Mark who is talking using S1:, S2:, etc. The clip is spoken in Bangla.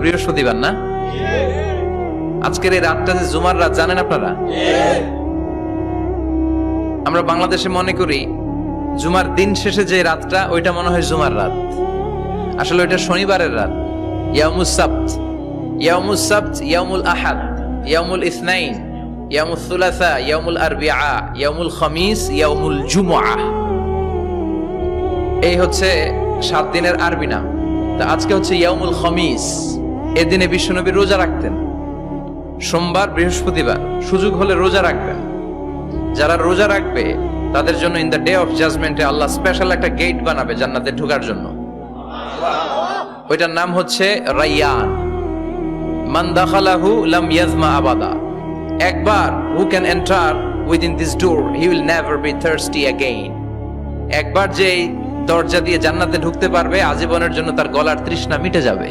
S1: বৃহস্পতিবার না? আজকের এই রাতটা যে জুমার রাত জানেন আপনারা? আমরা বাংলাদেশে মনে করি জুমার দিন শেষে যে রাতটা ওইটা মনে হয় জুমার রাত, আসলে ওইটা শনিবারের রাত। ইয়াউমুস সাবত, ইয়াউমুস সাবত, ইয়াউমুল আহাদ, ইয়াউমুল ইসনাইন, ইয়াউমুল সুলাসা, ইয়াউমুল আরবিআ, ইয়াউমুল খামিস, ইয়াউমুল জুমআ। এই হচ্ছে 7 দিনের আরবি নাম। তা আজকে হচ্ছে ইয়াউমুল খামিস। এদিনে বিশ্বনবী রোজা রাখতেন, সোমবার বৃহস্পতিবার সুযোগ হলে রোজা রাখবেন। যারা রোজা রাখবে তাদের জন্য ইন দ্য ডে অফ জাজমেন্টে আল্লাহ স্পেশাল একটা গেট বানাবে জান্নাতে ঢোকার জন্য। ওইটার নাম হচ্ছে রাইয়ান। মান দাখালাহু লাম ইয়াজমা আবাদা। একবার who can enter within this door he will never be thirsty again. একবার যে দরজা দিয়ে জান্নাতে ঢুকতে পারবে আজীবনের জন্য তার গলার তৃষ্ণা মিটে যাবে।